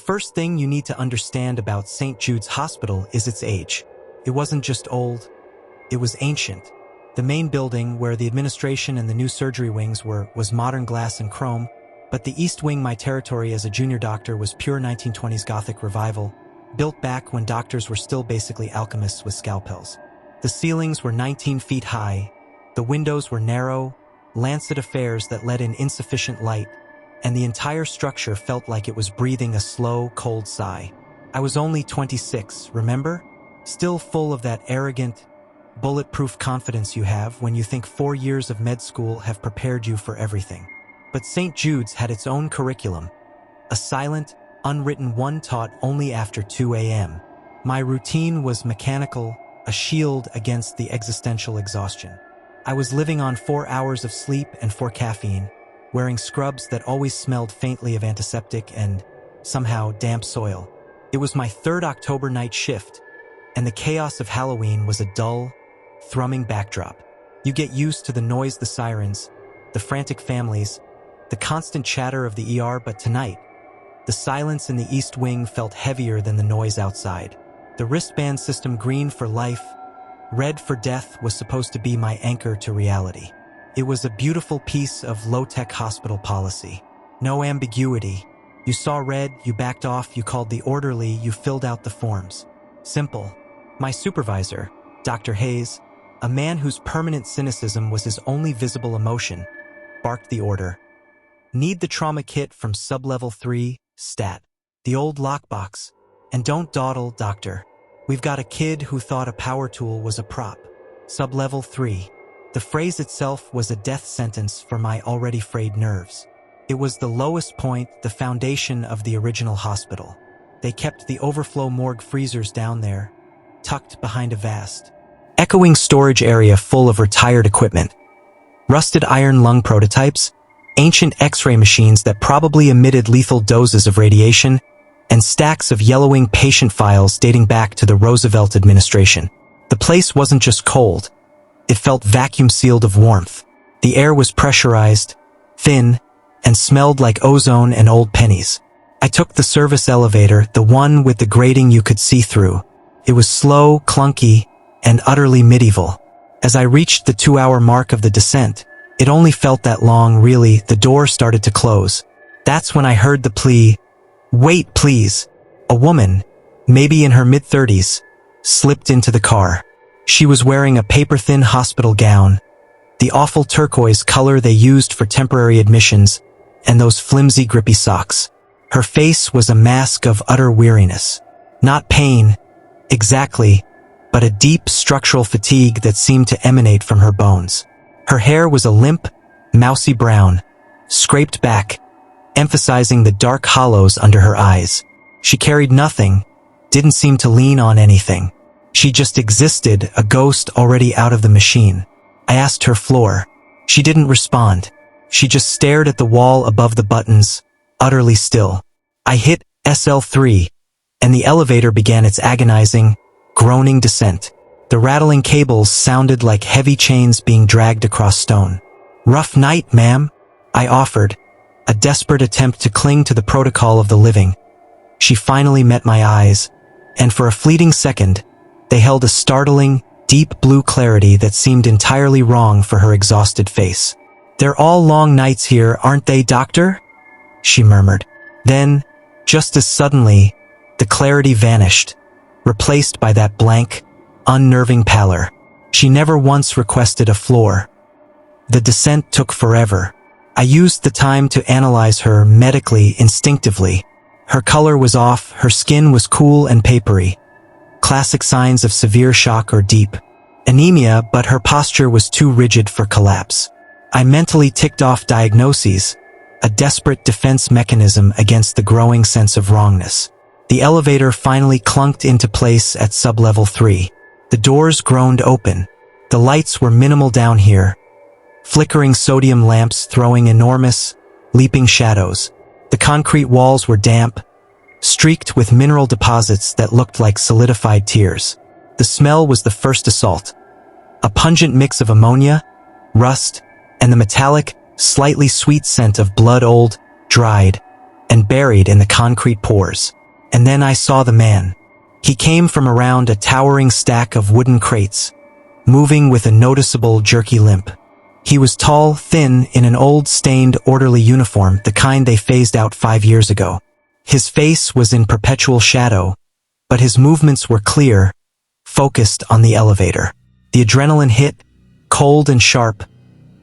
first thing you need to understand about St. Jude's Hospital is its age. It wasn't just old, it was ancient. The main building, where the administration and the new surgery wings were, was modern glass and chrome, but the East Wing, my territory as a junior doctor, was pure 1920s Gothic revival, built back when doctors were still basically alchemists with scalpels. The ceilings were 19 feet high, the windows were narrow, lancet affairs that let in insufficient light, and the entire structure felt like it was breathing a slow, cold sigh. I was only 26, remember? Still full of that arrogant, bulletproof confidence you have when you think 4 years of med school have prepared you for everything. But St. Jude's had its own curriculum, a silent, unwritten one taught only after 2 a.m. My routine was mechanical, a shield against the existential exhaustion. I was living on 4 hours of sleep and 4 caffeine, wearing scrubs that always smelled faintly of antiseptic and, somehow, damp soil. It was my 3rd October night shift, and the chaos of Halloween was a dull, thrumming backdrop. You get used to the noise, the sirens, the frantic families, the constant chatter of the ER, but tonight, the silence in the East Wing felt heavier than the noise outside. The wristband system, green for life, red for death, was supposed to be my anchor to reality. It was a beautiful piece of low-tech hospital policy. No ambiguity. You saw red, you backed off, you called the orderly, you filled out the forms. Simple. My supervisor, Dr. Hayes, a man whose permanent cynicism was his only visible emotion, barked the order. Need the trauma kit from sub-level 3, stat. The old lockbox. And don't dawdle, doctor. We've got a kid who thought a power tool was a prop. Sub-level 3. The phrase itself was a death sentence for my already frayed nerves. It was the lowest point, the foundation of the original hospital. They kept the overflow morgue freezers down there, tucked behind a vast, echoing storage area full of retired equipment. Rusted iron lung prototypes, ancient X-ray machines that probably emitted lethal doses of radiation, and stacks of yellowing patient files dating back to the Roosevelt administration. The place wasn't just cold. It felt vacuum-sealed of warmth. The air was pressurized, thin, and smelled like ozone and old pennies. I took the service elevator, the one with the grating you could see through. It was slow, clunky, and utterly medieval. As I reached the 2-hour mark of the descent, it only felt that long, really. The door started to close. That's when I heard the plea, "Wait, please." A woman, maybe in her mid-30s, slipped into the car. She was wearing a paper-thin hospital gown, the awful turquoise color they used for temporary admissions, and those flimsy, grippy socks. Her face was a mask of utter weariness. Not pain, exactly, but a deep structural fatigue that seemed to emanate from her bones. Her hair was a limp, mousy brown, scraped back, emphasizing the dark hollows under her eyes. She carried nothing, didn't seem to lean on anything. She just existed, a ghost already out of the machine. I asked her floor. She didn't respond. She just stared at the wall above the buttons, utterly still. I hit SL3, and the elevator began its agonizing, groaning descent. The rattling cables sounded like heavy chains being dragged across stone. "Rough night, ma'am," I offered, a desperate attempt to cling to the protocol of the living. She finally met my eyes, and for a fleeting second, they held a startling, deep blue clarity that seemed entirely wrong for her exhausted face. "They're all long nights here, aren't they, doctor?" she murmured. Then, just as suddenly, the clarity vanished, replaced by that blank, unnerving pallor. She never once requested a floor. The descent took forever. I used the time to analyze her medically, instinctively. Her color was off, her skin was cool and papery. Classic signs of severe shock or deep anemia, but her posture was too rigid for collapse. I mentally ticked off diagnoses, a desperate defense mechanism against the growing sense of wrongness. The elevator finally clunked into place at sub-level 3. The doors groaned open. The lights were minimal down here, flickering sodium lamps throwing enormous, leaping shadows. The concrete walls were damp, streaked with mineral deposits that looked like solidified tears. The smell was the first assault. A pungent mix of ammonia, rust, and the metallic, slightly sweet scent of blood, old, dried, and buried in the concrete pores. And then I saw the man. He came from around a towering stack of wooden crates, moving with a noticeable jerky limp. He was tall, thin, in an old, stained, orderly uniform, the kind they phased out 5 years ago. His face was in perpetual shadow, but his movements were clear, focused on the elevator. The adrenaline hit, cold and sharp,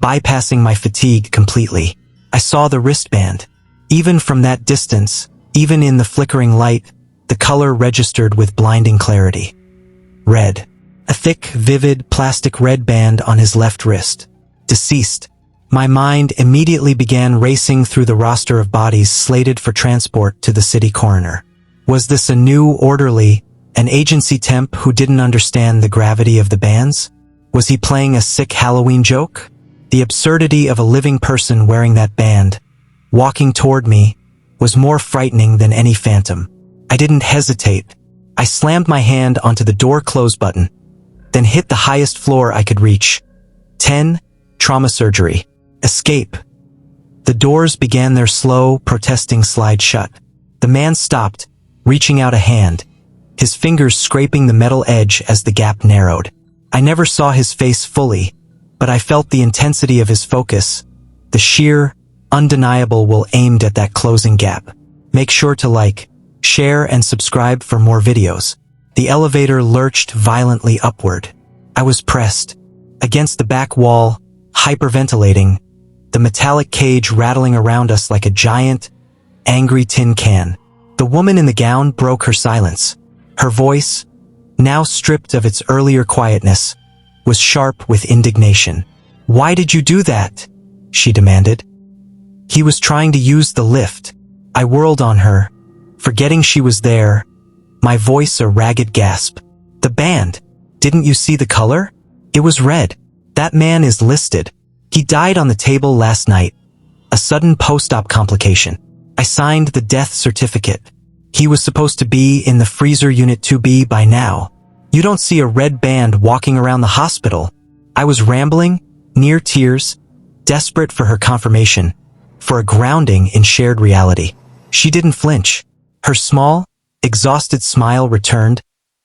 bypassing my fatigue completely. I saw the wristband. Even from that distance, even in the flickering light, the color registered with blinding clarity. Red. A thick, vivid, plastic red band on his left wrist. Deceased. My mind immediately began racing through the roster of bodies slated for transport to the city coroner. Was this a new orderly, an agency temp who didn't understand the gravity of the bands? Was he playing a sick Halloween joke? The absurdity of a living person wearing that band, walking toward me, was more frightening than any phantom. I didn't hesitate. I slammed my hand onto the door close button, then hit the highest floor I could reach. 10. Trauma surgery. Escape. The doors began their slow, protesting slide shut. The man stopped, reaching out a hand, his fingers scraping the metal edge as the gap narrowed. I never saw his face fully, but I felt the intensity of his focus, the sheer, undeniable will aimed at that closing gap. Make sure to like, share, and subscribe for more videos. The elevator lurched violently upward. I was pressed against the back wall, hyperventilating, the metallic cage rattling around us like a giant, angry tin can. The woman in the gown broke her silence. Her voice, now stripped of its earlier quietness, was sharp with indignation. "Why did you do that?" she demanded. "He was trying to use the lift." I whirled on her, forgetting she was there, my voice a ragged gasp. "The band. Didn't you see the color? It was red. That man is listed. He died on the table last night. A sudden post-op complication. I signed the death certificate. He was supposed to be in the freezer unit 2B by now. You don't see a red band walking around the hospital." I was rambling, near tears, desperate for her confirmation, for a grounding in shared reality. She didn't flinch. Her small, exhausted smile returned,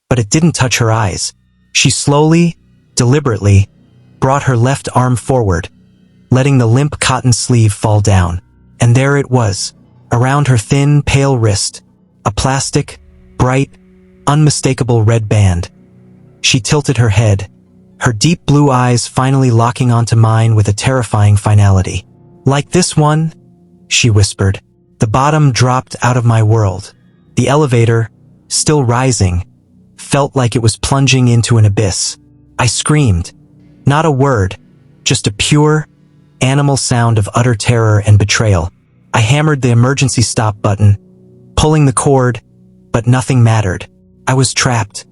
but it didn't touch her eyes. She slowly, deliberately, brought her left arm forward, letting the limp cotton sleeve fall down. And there it was, around her thin, pale wrist, a plastic, bright, unmistakable red band. She tilted her head, her deep blue eyes finally locking onto mine with a terrifying finality. "Like this one?" she whispered. The bottom dropped out of my world. The elevator, still rising, felt like it was plunging into an abyss. I screamed. Not a word, just a pure, animal sound of utter terror and betrayal. I hammered the emergency stop button, pulling the cord, but nothing mattered. I was trapped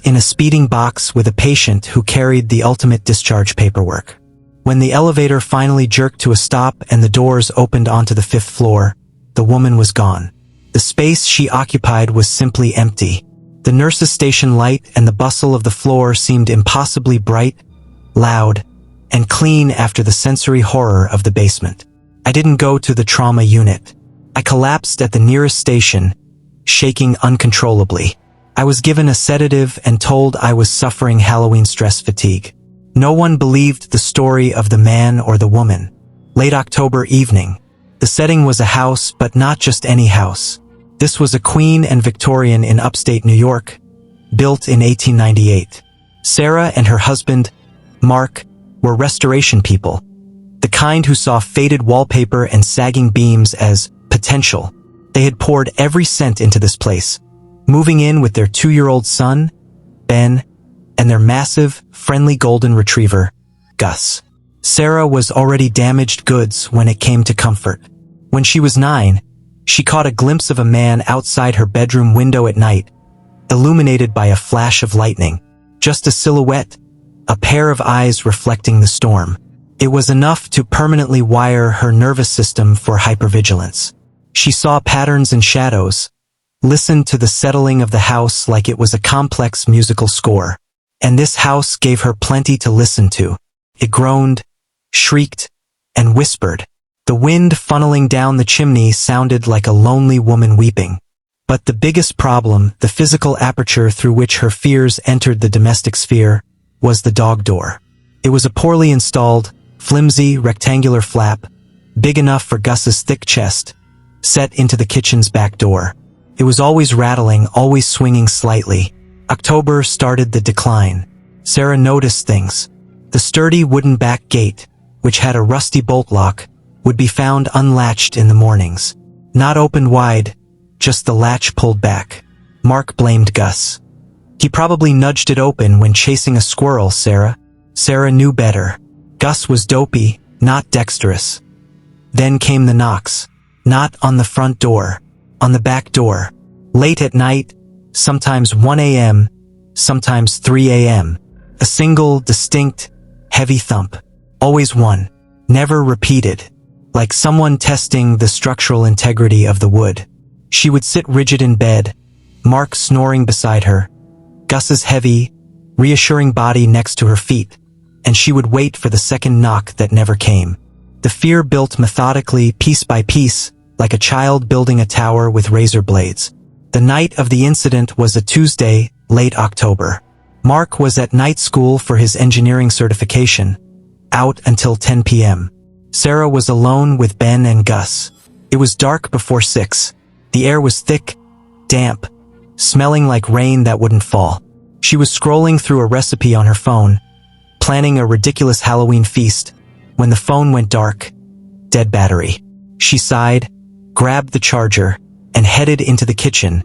in a speeding box with a patient who carried the ultimate discharge paperwork. When the elevator finally jerked to a stop and the doors opened onto the 5th floor, the woman was gone. The space she occupied was simply empty. The nurse's station light and the bustle of the floor seemed impossibly bright, loud, and clean after the sensory horror of the basement. I didn't go to the trauma unit. I collapsed at the nearest station, shaking uncontrollably. I was given a sedative and told I was suffering Halloween stress fatigue. No one believed the story of the man or the woman. Late October evening. The setting was a house, but not just any house. This was a Queen and Victorian in upstate New York, built in 1898. Sarah and her husband, Mark, were restoration people, the kind who saw faded wallpaper and sagging beams as potential. They had poured every cent into this place, moving in with their 2-year-old son, Ben, and their massive, friendly golden retriever, Gus. Sarah was already damaged goods when it came to comfort. When she was 9, she caught a glimpse of a man outside her bedroom window at night, illuminated by a flash of lightning. Just a silhouette, a pair of eyes reflecting the storm. It was enough to permanently wire her nervous system for hypervigilance. She saw patterns and shadows, listened to the settling of the house like it was a complex musical score. And this house gave her plenty to listen to. It groaned, shrieked, and whispered. The wind funneling down the chimney sounded like a lonely woman weeping. But the biggest problem, the physical aperture through which her fears entered the domestic sphere, was the dog door. It was a poorly installed, flimsy, rectangular flap, big enough for Gus's thick chest, set into the kitchen's back door. It was always rattling, always swinging slightly. October started the decline. Sarah noticed things. The sturdy wooden back gate, which had a rusty bolt lock, would be found unlatched in the mornings. Not opened wide, just the latch pulled back. Mark blamed Gus. He probably nudged it open when chasing a squirrel, Sarah. Sarah knew better. Gus was dopey, not dexterous. Then came the knocks. Not on the front door, on the back door. Late at night, sometimes 1 a.m., sometimes 3 a.m. A single, distinct, heavy thump. Always one. Never repeated. Like someone testing the structural integrity of the wood. She would sit rigid in bed, Mark snoring beside her, Gus's heavy, reassuring body next to her feet, and she would wait for the second knock that never came. The fear built methodically, piece by piece, like a child building a tower with razor blades. The night of the incident was a Tuesday, late October. Mark was at night school for his engineering certification, out until 10 p.m. Sarah was alone with Ben and Gus. It was dark before 6. The air was thick, damp, smelling like rain that wouldn't fall. She was scrolling through a recipe on her phone, planning a ridiculous Halloween feast, when the phone went dark. Dead battery. She sighed, grabbed the charger, and headed into the kitchen,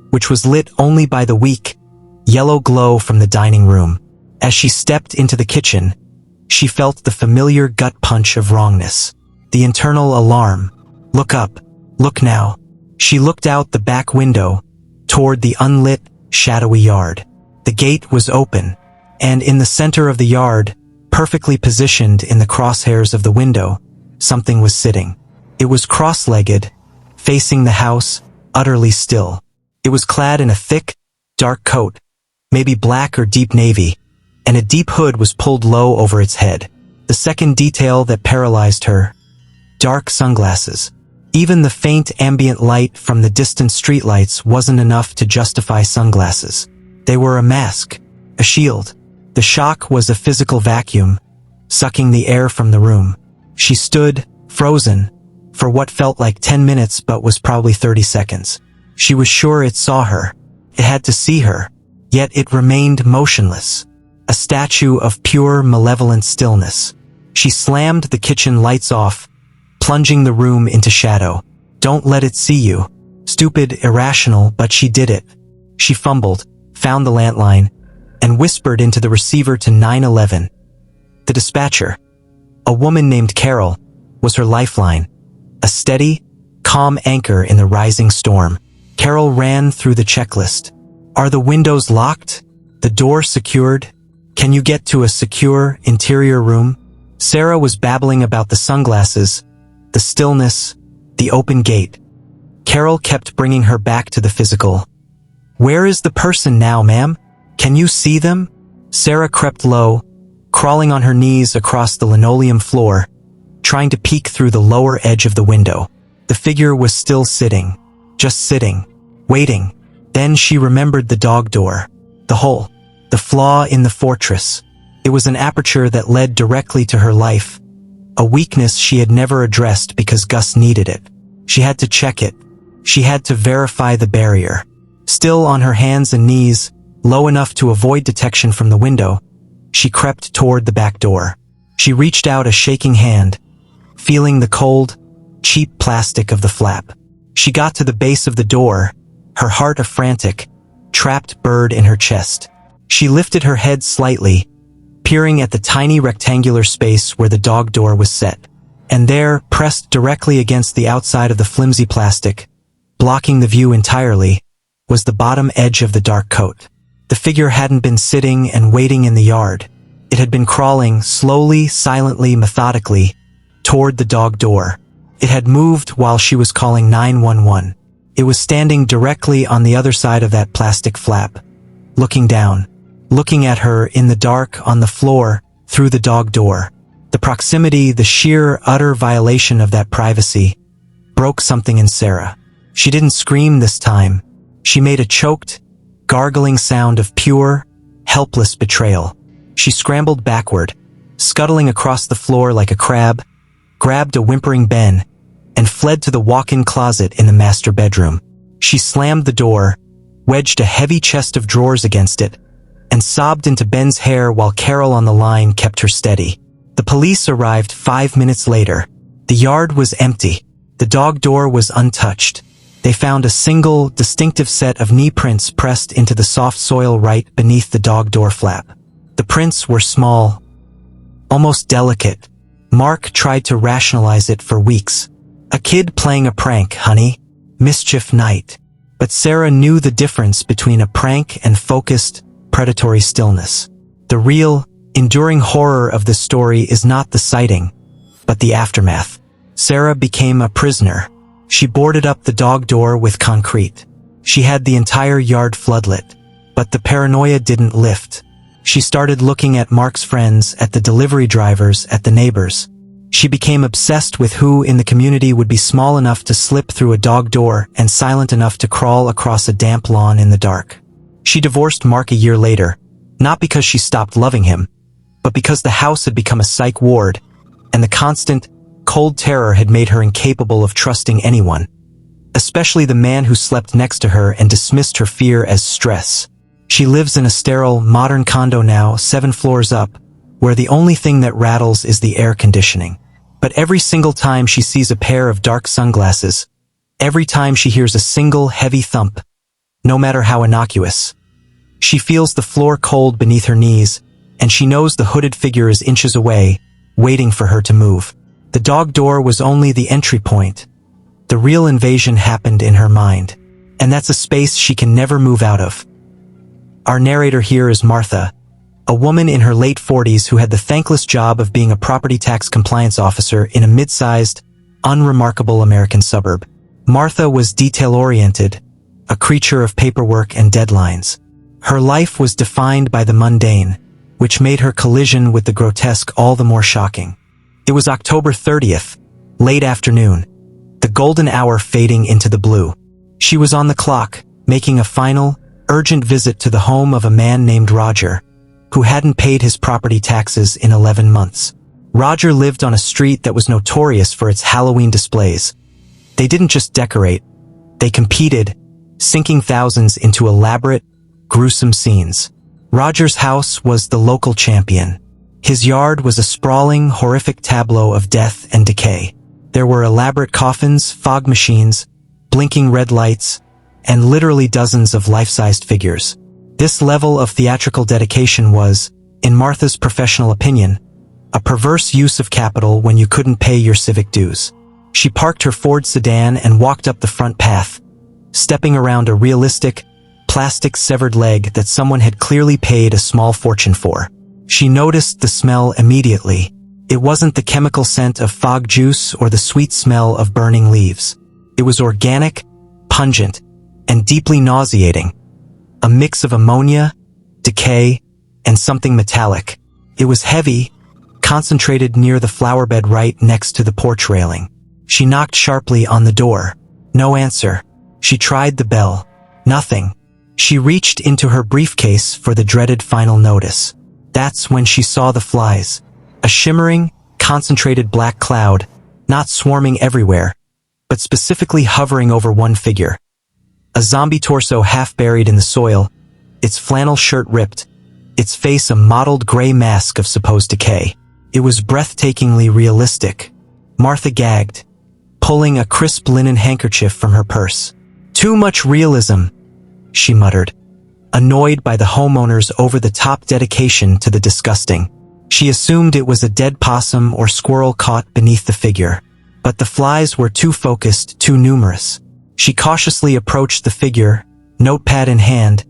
which was lit only by the weak, yellow glow from the dining room. As she stepped into the kitchen, she felt the familiar gut punch of wrongness. The internal alarm. Look up. Look now. She looked out the back window, toward the unlit, shadowy yard. The gate was open, and in the center of the yard, perfectly positioned in the crosshairs of the window, something was sitting. It was cross-legged, facing the house, utterly still. It was clad in a thick, dark coat, maybe black or deep navy, and a deep hood was pulled low over its head. The second detail that paralyzed her: dark sunglasses. Even the faint ambient light from the distant streetlights wasn't enough to justify sunglasses. They were a mask, a shield. The shock was a physical vacuum, sucking the air from the room. She stood, frozen, for what felt like 10 minutes but was probably 30 seconds. She was sure it saw her. It had to see her. Yet it remained motionless. A statue of pure, malevolent stillness. She slammed the kitchen lights off, plunging the room into shadow. Don't let it see you. Stupid, irrational, but she did it. She fumbled, found the landline, and whispered into the receiver to 911. The dispatcher, a woman named Carol, was her lifeline. A steady, calm anchor in the rising storm. Carol ran through the checklist. Are the windows locked? The door secured? Can you get to a secure, interior room? Sarah was babbling about the sunglasses, the stillness, the open gate. Carol kept bringing her back to the physical. Where is the person now, ma'am? Can you see them? Sarah crept low, crawling on her knees across the linoleum floor, trying to peek through the lower edge of the window. The figure was still sitting, just sitting, waiting. Then she remembered the dog door, the hole, the flaw in the fortress. It was an aperture that led directly to her life, a weakness she had never addressed because Gus needed it. She had to check it. She had to verify the barrier. Still on her hands and knees, low enough to avoid detection from the window, she crept toward the back door. She reached out a shaking hand, feeling the cold, cheap plastic of the flap. She got to the base of the door, her heart a frantic, trapped bird in her chest. She lifted her head slightly, peering at the tiny rectangular space where the dog door was set. And there, pressed directly against the outside of the flimsy plastic, blocking the view entirely, was the bottom edge of the dark coat. The figure hadn't been sitting and waiting in the yard. It had been crawling slowly, silently, methodically, toward the dog door. It had moved while she was calling 911. It was standing directly on the other side of that plastic flap, looking down, looking at her in the dark on the floor through the dog door. The proximity, the sheer, utter violation of that privacy, broke something in Sarah. She didn't scream this time. She made a choked, gargling sound of pure, helpless betrayal. She scrambled backward, scuttling across the floor like a crab, grabbed a whimpering Ben, and fled to the walk-in closet in the master bedroom. She slammed the door, wedged a heavy chest of drawers against it, and sobbed into Ben's hair while Carol on the line kept her steady. The police arrived 5 minutes later. The yard was empty. The dog door was untouched. They found a single, distinctive set of knee prints pressed into the soft soil right beneath the dog door flap. The prints were small, almost delicate. Mark tried to rationalize it for weeks. A kid playing a prank, honey. Mischief night. But Sarah knew the difference between a prank and focused, predatory stillness. The real, enduring horror of the story is not the sighting, but the aftermath. Sarah became a prisoner. She boarded up the dog door with concrete. She had the entire yard floodlit. But the paranoia didn't lift. She started looking at Mark's friends, at the delivery drivers, at the neighbors. She became obsessed with who in the community would be small enough to slip through a dog door and silent enough to crawl across a damp lawn in the dark. She divorced Mark a year later, not because she stopped loving him, but because the house had become a psych ward, and the constant, cold terror had made her incapable of trusting anyone, especially the man who slept next to her and dismissed her fear as stress. She lives in a sterile, modern condo now, 7 floors up, where the only thing that rattles is the air conditioning. But every single time she sees a pair of dark sunglasses, every time she hears a single heavy thump, no matter how innocuous, she feels the floor cold beneath her knees, and she knows the hooded figure is inches away, waiting for her to move. The dog door was only the entry point. The real invasion happened in her mind, and that's a space she can never move out of. Our narrator here is Martha, a woman in her late 40s who had the thankless job of being a property tax compliance officer in a mid-sized, unremarkable American suburb. Martha was detail-oriented, a creature of paperwork and deadlines. Her life was defined by the mundane, which made her collision with the grotesque all the more shocking. It was October 30th, late afternoon, the golden hour fading into the blue. She was on the clock, making a final, urgent visit to the home of a man named Roger, who hadn't paid his property taxes in 11 months. Roger lived on a street that was notorious for its Halloween displays. They didn't just decorate, they competed, sinking thousands into elaborate, gruesome scenes. Roger's house was the local champion. His yard was a sprawling, horrific tableau of death and decay. There were elaborate coffins, fog machines, blinking red lights, and literally dozens of life-sized figures. This level of theatrical dedication was, in Martha's professional opinion, a perverse use of capital when you couldn't pay your civic dues. She parked her Ford sedan and walked up the front path, stepping around a realistic, plastic severed leg that someone had clearly paid a small fortune for. She noticed the smell immediately. It wasn't the chemical scent of fog juice or the sweet smell of burning leaves. It was organic, pungent, and deeply nauseating. A mix of ammonia, decay, and something metallic. It was heavy, concentrated near the flower bed right next to the porch railing. She knocked sharply on the door. No answer. She tried the bell. Nothing. She reached into her briefcase for the dreaded final notice. That's when she saw the flies. A shimmering, concentrated black cloud, not swarming everywhere, but specifically hovering over one figure. A zombie torso half buried in the soil, its flannel shirt ripped, its face a mottled gray mask of supposed decay. It was breathtakingly realistic. Martha gagged, pulling a crisp linen handkerchief from her purse. "Too much realism," she muttered, annoyed by the homeowner's over-the-top dedication to the disgusting. She assumed it was a dead possum or squirrel caught beneath the figure. But the flies were too focused, too numerous. She cautiously approached the figure, notepad in hand,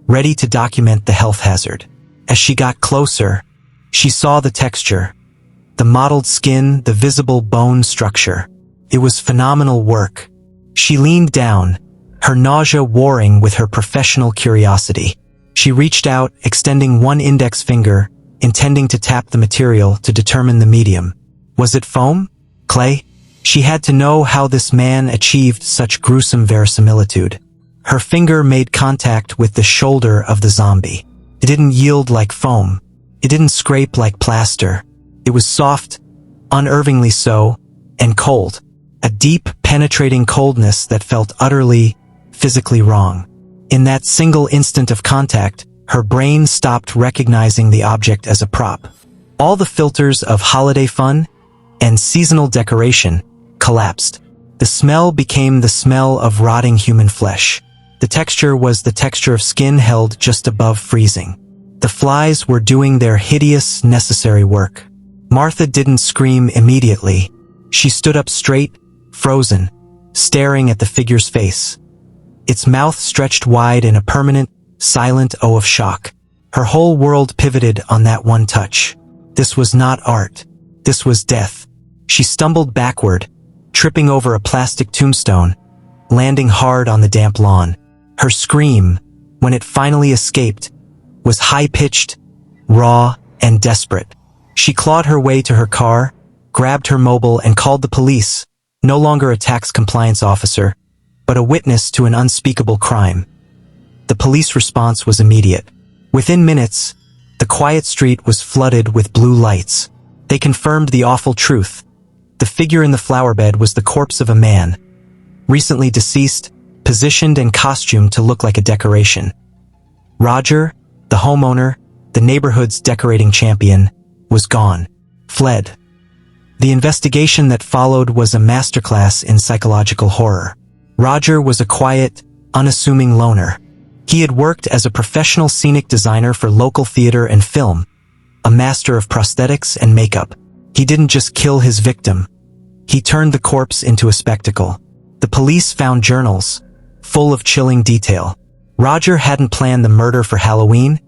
ready to document the health hazard. As she got closer, she saw the texture, the mottled skin, the visible bone structure. It was phenomenal work. She leaned down, her nausea warring with her professional curiosity. She reached out, extending one index finger, intending to tap the material to determine the medium. Was it foam? Clay? She had to know how this man achieved such gruesome verisimilitude. Her finger made contact with the shoulder of the zombie. It didn't yield like foam. It didn't scrape like plaster. It was soft, unnervingly so, and cold. A deep, penetrating coldness that felt utterly, physically wrong. In that single instant of contact, her brain stopped recognizing the object as a prop. All the filters of holiday fun and seasonal decoration collapsed. The smell became the smell of rotting human flesh. The texture was the texture of skin held just above freezing. The flies were doing their hideous, necessary work. Martha didn't scream immediately. She stood up straight, frozen, staring at the figure's face. Its mouth stretched wide in a permanent, silent O of shock. Her whole world pivoted on that one touch. This was not art. This was death. She stumbled backward, tripping over a plastic tombstone, landing hard on the damp lawn. Her scream, when it finally escaped, was high-pitched, raw, and desperate. She clawed her way to her car, grabbed her mobile, and called the police, no longer a tax compliance officer, but a witness to an unspeakable crime. The police response was immediate. Within minutes, the quiet street was flooded with blue lights. They confirmed the awful truth. The figure in the flower bed was the corpse of a man, recently deceased, positioned and costumed to look like a decoration. Roger, the homeowner, the neighborhood's decorating champion, was gone, fled. The investigation that followed was a masterclass in psychological horror. Roger was a quiet, unassuming loner. He had worked as a professional scenic designer for local theater and film, a master of prosthetics and makeup. He didn't just kill his victim. He turned the corpse into a spectacle. The police found journals, full of chilling detail. Roger hadn't planned the murder for Halloween,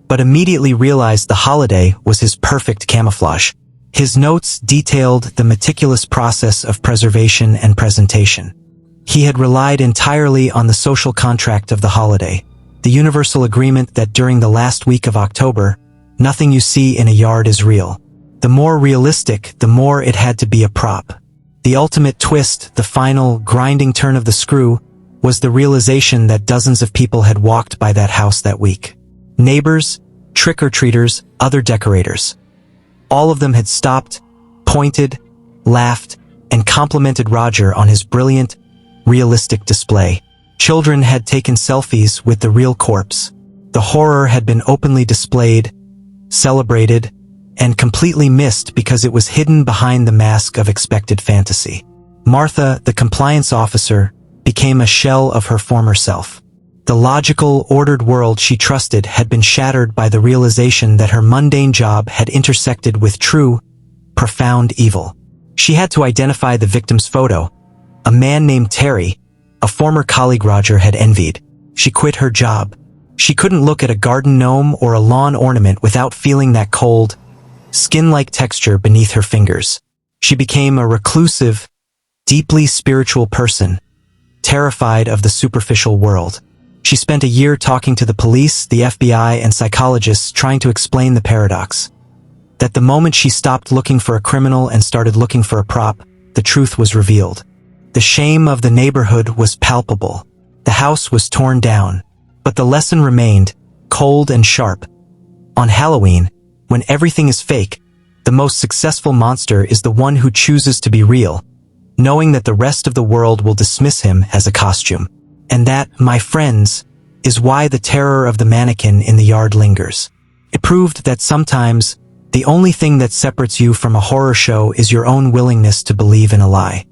but immediately realized the holiday was his perfect camouflage. His notes detailed the meticulous process of preservation and presentation. He had relied entirely on the social contract of the holiday, the universal agreement that during the last week of October, nothing you see in a yard is real. The more realistic, the more it had to be a prop. The ultimate twist, the final, grinding turn of the screw, was the realization that dozens of people had walked by that house that week. Neighbors, trick-or-treaters, other decorators. All of them had stopped, pointed, laughed, and complimented Roger on his brilliant, realistic display. Children had taken selfies with the real corpse. The horror had been openly displayed, celebrated, and completely missed because it was hidden behind the mask of expected fantasy. Martha, the compliance officer, became a shell of her former self. The logical, ordered world she trusted had been shattered by the realization that her mundane job had intersected with true, profound evil. She had to identify the victim's photo, a man named Terry, a former colleague Roger had envied. She quit her job. She couldn't look at a garden gnome or a lawn ornament without feeling that cold, skin-like texture beneath her fingers. She became a reclusive, deeply spiritual person, terrified of the superficial world. She spent a year talking to the police, the FBI, and psychologists trying to explain the paradox. That the moment she stopped looking for a criminal and started looking for a prop, the truth was revealed. The shame of the neighborhood was palpable. The house was torn down. But the lesson remained, cold and sharp. On Halloween, when everything is fake, the most successful monster is the one who chooses to be real, knowing that the rest of the world will dismiss him as a costume. And that, my friends, is why the terror of the mannequin in the yard lingers. It proved that sometimes, the only thing that separates you from a horror show is your own willingness to believe in a lie.